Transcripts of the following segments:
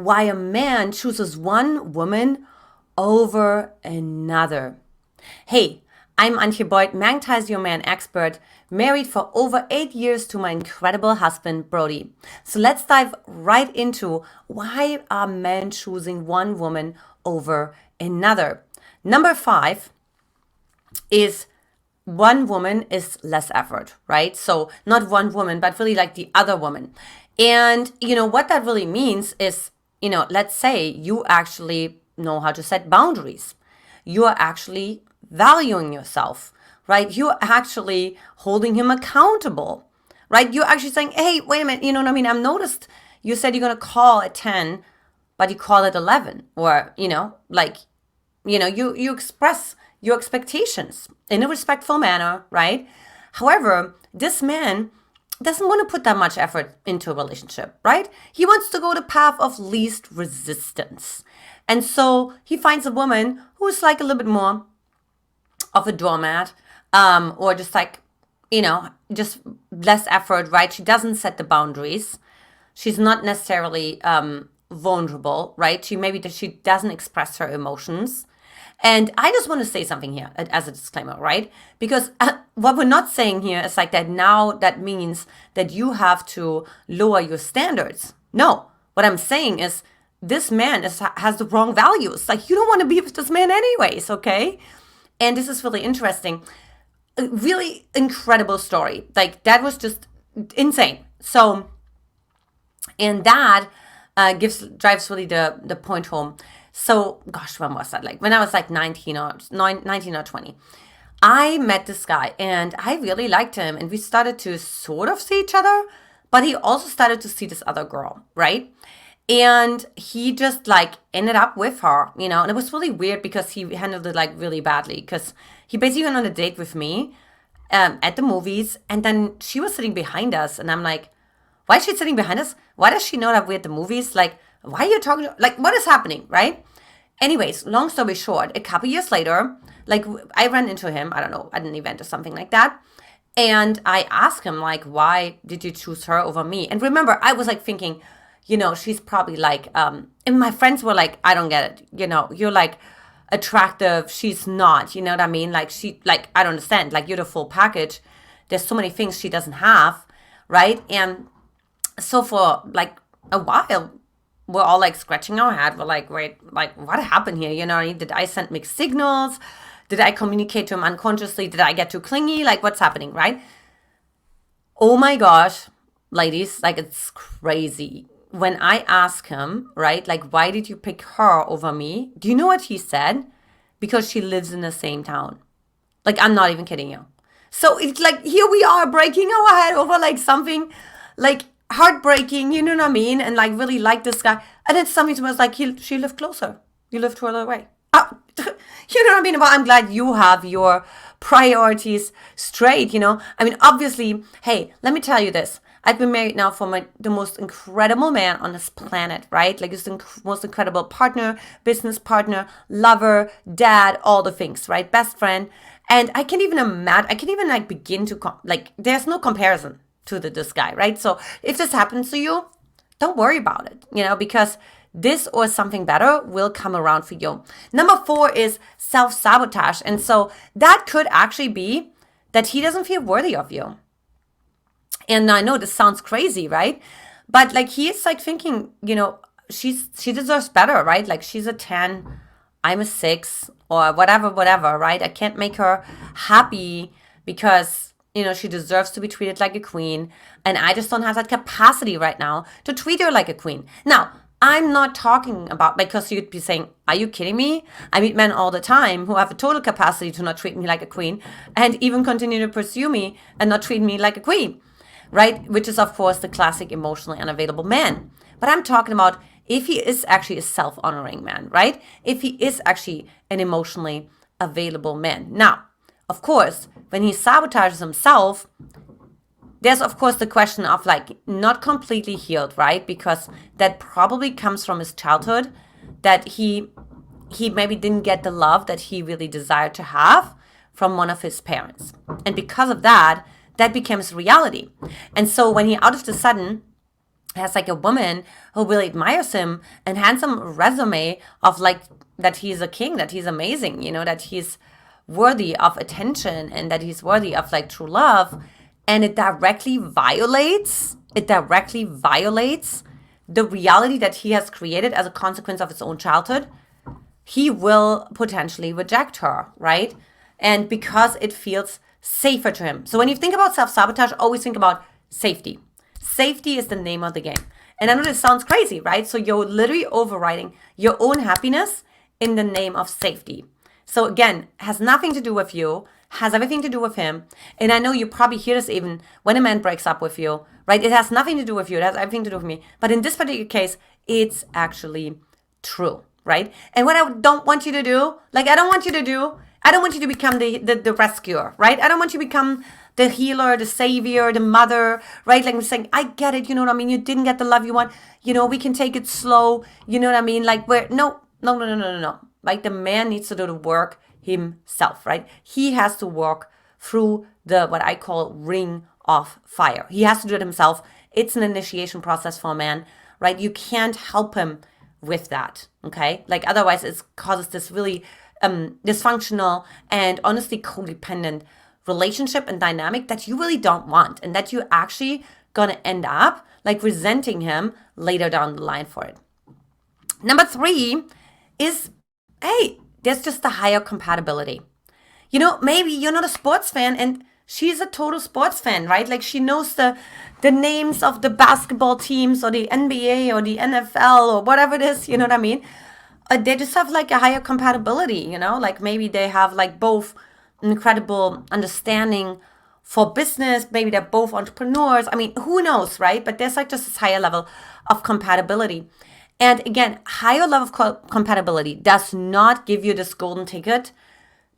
why a man chooses one woman over another. Hey, I'm Antje Boyd, Magnetize Your Man expert, married for over 8 years to my incredible husband, Brody. So let's dive right into why are men choosing one woman over another. Number 5 is one woman is less effort, right? So not one woman, but really like the other woman. And what that really means is, let's say you actually know how to set boundaries. You are actually valuing yourself, right? You're actually holding him accountable, right? You're actually saying, hey, wait a minute, you know what I mean? I've noticed you said you're going to call at 10, but you call at 11, or, you express your expectations in a respectful manner, right? However, this man doesn't want to put that much effort into a relationship, right? He wants to go the path of least resistance. And so he finds a woman who's like a little bit more of a doormat, or just like, just less effort, right? She doesn't set the boundaries. She's not necessarily vulnerable, right? She doesn't express her emotions. And I just want to say something here as a disclaimer, right? Because what we're not saying here is like that now that means that you have to lower your standards. No, what I'm saying is this man has the wrong values. Like, you don't want to be with this man anyways, okay? And this is really interesting. A really incredible story. Like, that was just insane. So, and that drives really the point home. So, gosh, when was that? Like when I was like 19 or 20, I met this guy and I really liked him, and we started to sort of see each other, but he also started to see this other girl, right? And he just like ended up with her, and it was really weird because he handled it like really badly, because he basically went on a date with me at the movies, and then she was sitting behind us, and I'm like, why is she sitting behind us? Why does she know that we're at the movies? Like, why are you talking to, like, what is happening, right? Anyways, long story short, a couple years later, like, I ran into him, I don't know, at an event or something like that. And I asked him, like, why did you choose her over me? And remember, I was like thinking, she's probably like, and my friends were like, I don't get it. You're like attractive. She's not, you know what I mean? Like, I don't understand. Like, you're the full package. There's so many things she doesn't have, right? And so for like a while, we're all like scratching our head. We're like, wait, like, what happened here? Did I send mixed signals? Did I communicate to him unconsciously? Did I get too clingy? Like, what's happening, right? Oh my gosh, ladies, like, it's crazy. When I asked him, right, like, why did you pick her over me? Do you know what he said? Because she lives in the same town. Like, I'm not even kidding you. So it's like, here we are breaking our head over like something like heartbreaking, you know what I mean? And like really like this guy. And then something was like, she lived closer. You lived further away. You know what I mean? Well, I'm glad you have your priorities straight, I mean, obviously, hey, let me tell you this. I've been married now for the most incredible man on this planet, right? Like, it's the most incredible partner, business partner, lover, dad, all the things, right? Best friend. And I can't even imagine, I can't even like begin to, there's no comparison to this guy, right? So if this happens to you, don't worry about it, because this or something better will come around for you. Number 4 is self-sabotage. And so that could actually be that he doesn't feel worthy of you. And I know this sounds crazy, right? But like, he is like thinking, she deserves better, right? Like, she's a 10, I'm a 6, or whatever, right? I can't make her happy because she deserves to be treated like a queen. And I just don't have that capacity right now to treat her like a queen. Now, I'm not talking about, because you'd be saying, are you kidding me? I meet men all the time who have a total capacity to not treat me like a queen and even continue to pursue me and not treat me like a queen, right? Which is, of course, the classic emotionally unavailable man. But I'm talking about if he is actually a self-honoring man, right? If he is actually an emotionally available man. Now, of course, when he sabotages himself, there's, of course, the question of like not completely healed, right? Because that probably comes from his childhood, that he maybe didn't get the love that he really desired to have from one of his parents. And because of that, that becomes reality. And so when he out of the sudden has like a woman who really admires him and handsome resume of like that he's a king, that he's amazing, that he's worthy of attention and that he's worthy of like true love, and it directly violates the reality that he has created as a consequence of his own childhood, he will potentially reject her, right? And because it feels safer to him. So when you think about self-sabotage, always think about safety. Safety is the name of the game. And I know this sounds crazy, right? So you're literally overriding your own happiness in the name of safety. So again, has nothing to do with you, has everything to do with him. And I know you probably hear this even when a man breaks up with you, right? It has nothing to do with you, it has everything to do with me. But in this particular case, it's actually true, right? And what I don't want you to do, I don't want you to become the rescuer, right? I don't want you to become the healer, the savior, the mother, right? Like I'm saying, I get it, you know what I mean? You didn't get the love you want. We can take it slow, you know what I mean? Like no. Like the man needs to do the work himself, right? He has to walk through the, what I call ring of fire. He has to do it himself. It's an initiation process for a man, right? You can't help him with that, okay? Like otherwise it causes this really dysfunctional and honestly codependent relationship and dynamic that you really don't want, and that you actually gonna end up like resenting him later down the line for it. Number 3 is, hey, there's just the higher compatibility. Maybe you're not a sports fan and she's a total sports fan, right? Like she knows the names of the basketball teams or the NBA or the NFL or whatever it is, you know what I mean? They just have like a higher compatibility, like maybe they have like both incredible understanding for business. Maybe they're both entrepreneurs. I mean, who knows, right? But there's like just this higher level of compatibility. And again, higher level of compatibility does not give you this golden ticket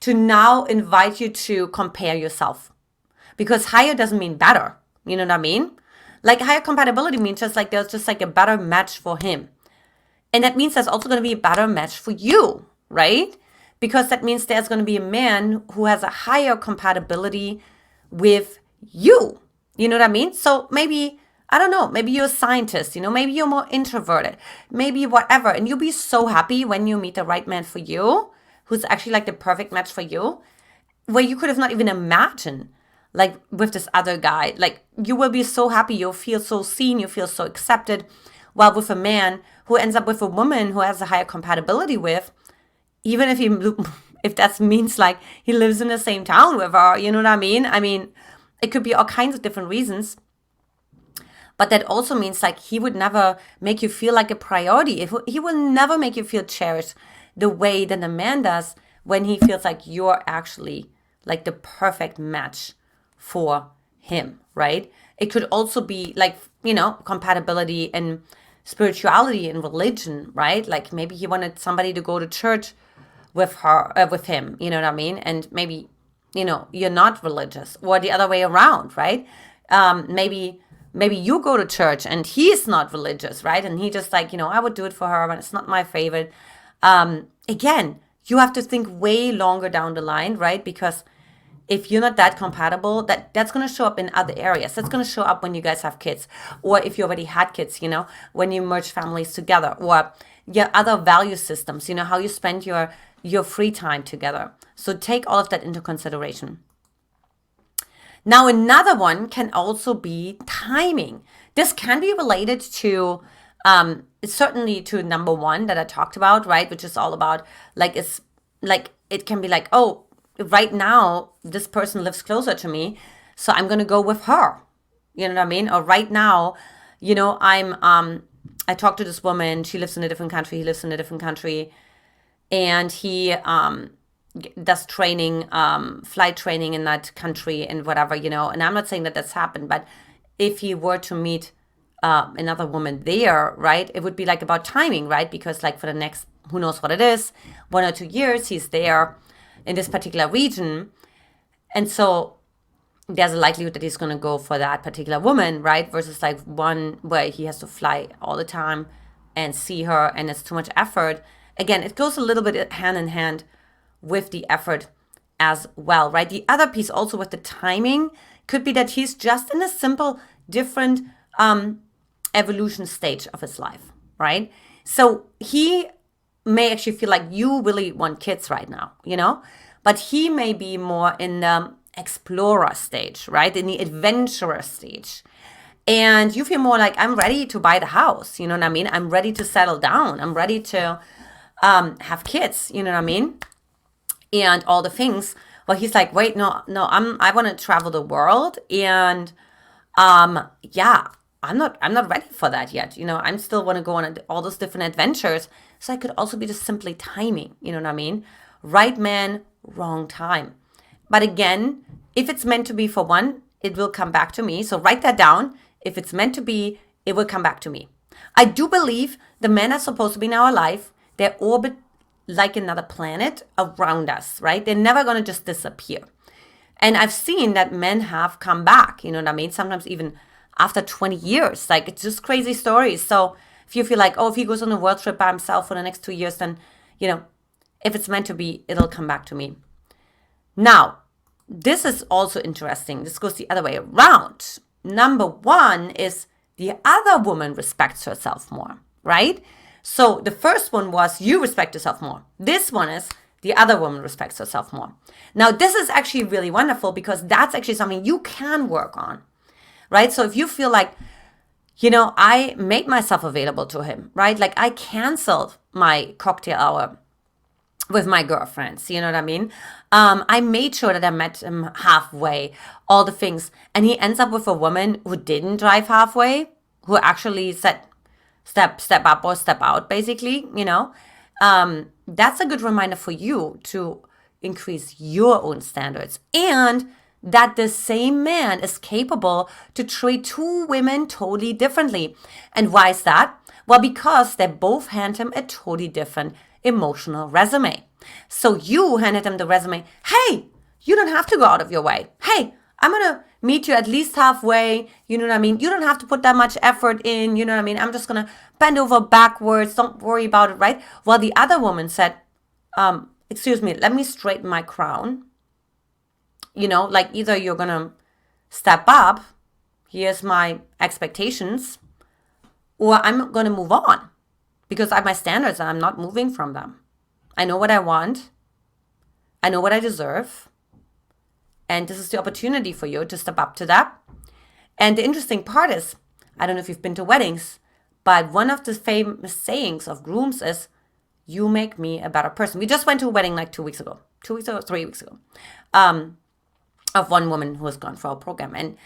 to now invite you to compare yourself. Because higher doesn't mean better. You know what I mean? Like higher compatibility means just like there's just like a better match for him. And that means there's also going to be a better match for you, right? Because that means there's going to be a man who has a higher compatibility with you. You know what I mean? So maybe, I don't know, maybe you're a scientist, maybe you're more introverted, maybe whatever. And you'll be so happy when you meet the right man for you, who's actually like the perfect match for you, where you could have not even imagined, like with this other guy. Like you will be so happy, you'll feel so seen, you feel so accepted. While with a man who ends up with a woman who has a higher compatibility with, even if that means like he lives in the same town with her, you know what I mean? I mean, it could be all kinds of different reasons. But that also means like he would never make you feel like a priority. He will never make you feel cherished the way that a man does when he feels like you're actually like the perfect match for him, right? It could also be like, compatibility and spirituality and religion, right? Like maybe he wanted somebody to go to church with him, you know what I mean? And maybe, you're not religious, or the other way around, right? Maybe you go to church and he's not religious, right? And he just like, I would do it for her, but it's not my favorite. Again, you have to think way longer down the line, right? Because if you're not that compatible, that's going to show up in other areas. That's going to show up when you guys have kids, or if you already had kids, when you merge families together, or your other value systems, how you spend your free time together. So take all of that into consideration. Now, another one can also be timing. This can be related to, certainly to number 1 that I talked about, right? Which is all about like, it's like, it can be like, oh, right now, this person lives closer to me, so I'm going to go with her. You know what I mean? Or right now, I talked to this woman, she lives in a different country, he lives in a different country, and he does training, flight training in that country and whatever, and I'm not saying that that's happened, but if he were to meet another woman there, right, it would be like about timing, right? Because like for the next, who knows what it is, 1 or 2 years, he's there in this particular region. And so there's a likelihood that he's going to go for that particular woman, right? Versus like one where he has to fly all the time and see her, and it's too much effort. Again, it goes a little bit hand in hand with the effort as well, right? The other piece also with the timing could be that he's just in a simple, different evolution stage of his life, right? So he may actually feel like you really want kids right now, but he may be more in the explorer stage, right? In the adventurer stage. And you feel more like, I'm ready to buy the house, you know what I mean? I'm ready to settle down. I'm ready to have kids, you know what I mean? And all the things. Well, he's like, wait, no, I want to travel the world, and yeah, I'm not ready for that yet. I'm still want to go on all those different adventures. So I could also be just simply timing, you know what I mean? Right man, wrong time. But again, if it's meant to be for one, it will come back to me. So write that down. If it's meant to be, it will come back to me. I do believe the men are supposed to be in our life. They orbit like another planet around us, right? They're never going to just disappear. And I've seen that men have come back, you know what I mean? Sometimes even after 20 years. Like, it's just crazy stories. So if you feel like, oh, if he goes on a world trip by himself for the next 2 years, then, if it's meant to be, it'll come back to me. Now, this is also interesting. This goes the other way around. Number one is the other woman respects herself more, right? So the first one was you respect yourself more. This one is the other woman respects herself more. Now, this is actually really wonderful because that's actually something you can work on, right? So if you feel like, I made myself available to him, right? Like, I canceled my cocktail hour with my girlfriends, you know what I mean? I made sure that I met him halfway, all the things. And he ends up with a woman who didn't drive halfway, who actually said, step up or step out, basically, that's a good reminder for you to increase your own standards, and that the same man is capable to treat two women totally differently. And why is that? Well, because they both hand him a totally different emotional resume. So you handed him the resume, hey, you don't have to go out of your way. Hey, I'm going to meet you at least halfway. You know what I mean? You don't have to put that much effort in. You know what I mean? I'm just going to bend over backwards. Don't worry about it, right? Well, the other woman said, excuse me, let me straighten my crown. Like, either you're going to step up, here's my expectations, or I'm going to move on because I have my standards and I'm not moving from them. I know what I want. I know what I deserve. And this is the opportunity for you to step up to that. And the interesting part is, I don't know if you've been to weddings, but one of the famous sayings of grooms is, you make me a better person. We just went to a wedding like 3 weeks ago, 3 weeks ago, of one woman who was gone for our program. And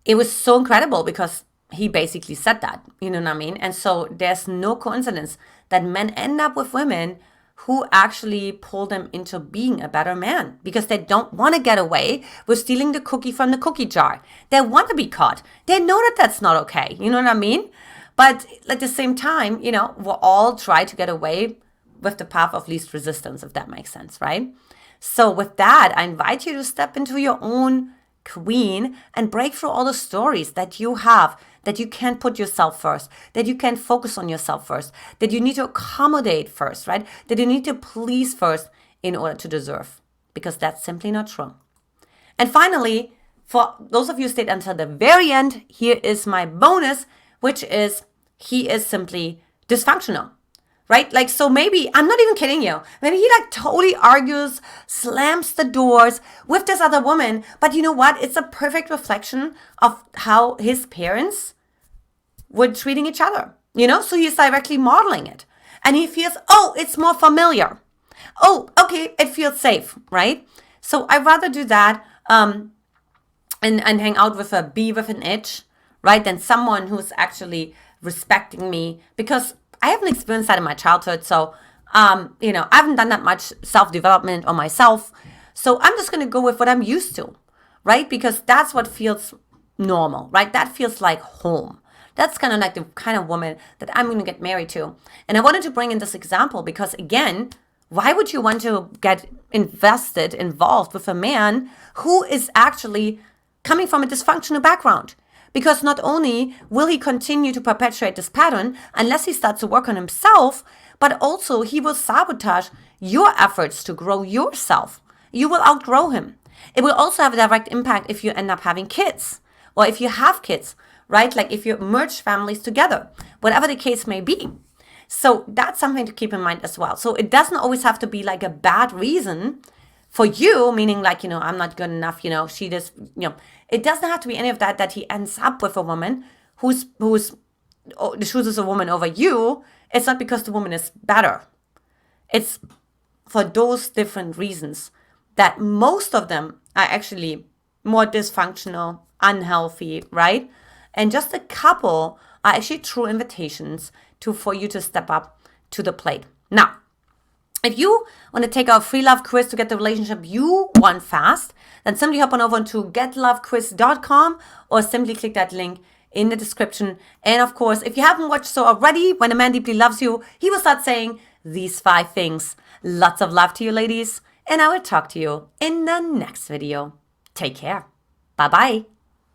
it was so incredible because he basically said that, you know what I mean? And so there's no coincidence that men end up with women who actually pull them into being a better man because they don't want to get away with stealing the cookie from the cookie jar. They want to be caught. They know that that's not okay. You know what I mean? But at the same time, we'll all try to get away with the path of least resistance, if that makes sense, right? So with that, I invite you to step into your own queen and break through all the stories that you have, that you can't put yourself first, that you can't focus on yourself first, that you need to accommodate first, right? That you need to please first in order to deserve, because that's simply not true. And finally, for those of you who stayed until the very end, here is my bonus, which is he is simply dysfunctional. Right? Like, so maybe, I'm not even kidding you, maybe he like totally argues, slams the doors with this other woman, but you know what? It's a perfect reflection of how his parents were treating each other, So he's directly modeling it. And he feels, oh, it's more familiar. Oh, okay, it feels safe, right? So I'd rather do that and hang out with a bee with an itch, right? Than someone who's actually respecting me, because I haven't experienced that in my childhood. So, I haven't done that much self-development on myself. So I'm just going to go with what I'm used to, right? Because that's what feels normal, right? That feels like home. That's kind of like the kind of woman that I'm going to get married to. And I wanted to bring in this example because, again, why would you want to get involved with a man who is actually coming from a dysfunctional background? Because not only will he continue to perpetuate this pattern unless he starts to work on himself, but also he will sabotage your efforts to grow yourself. You will outgrow him. It will also have a direct impact if you end up having kids, or if you have kids, right? Like if you merge families together, whatever the case may be. So that's something to keep in mind as well. So it doesn't always have to be like a bad reason for you, meaning like, I'm not good enough, she just, it doesn't have to be any of that he ends up with a woman who's chooses a woman over you. It's not because the woman is better. It's for those different reasons that most of them are actually more dysfunctional, unhealthy, right? And just a couple are actually true invitations for you to step up to the plate. Now, if you want to take our free love quiz to get the relationship you want fast, then simply hop on over to getlovequiz.com or simply click that link in the description. And of course, if you haven't watched so already, when a man deeply loves you, he will start saying these 5 things. Lots of love to you, ladies, and I will talk to you in the next video. Take care. Bye-bye.